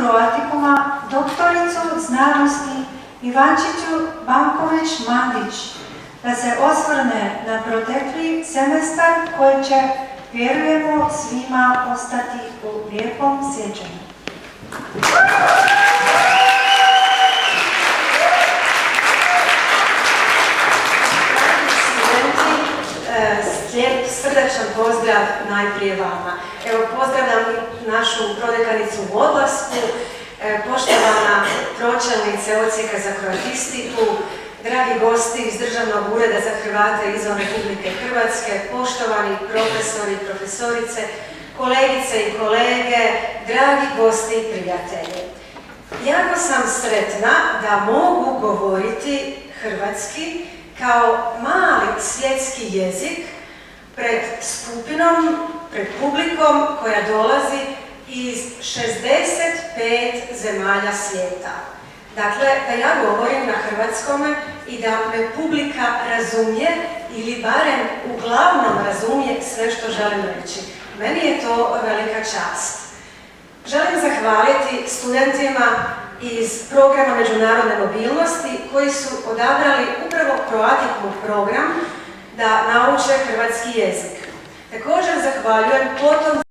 Croaticuma doktoricu znanosti Ivančiću Banković-Mandić da se osvrne na protekli semestar koji će, vjerujemo, svima ostati u lijepom sjećanju. Lijep, srdačan pozdrav najprije vama. Evo, pozdravljam našu prodekanicu u odlasku, poštovana pročelnice Odsjeka za kroatistiku, dragi gosti iz Državnog ureda za Hrvate izvan Republike Hrvatske, poštovani profesori i profesorice, kolegice i kolege, dragi gosti i prijatelji. Jako sam sretna da mogu govoriti hrvatski kao mali svjetski jezik pred skupinom, pred publikom koja dolazi iz 65 zemalja svijeta. Dakle, da ja govorim na hrvatskome i da me publika razumije ili barem uglavnom razumije sve što želim reći. Meni je to velika čast. Želim zahvaliti studentima iz programa međunarodne mobilnosti koji su odabrali upravo Croaticum program da nauče hrvatski jezik. Također zahvaljujem potom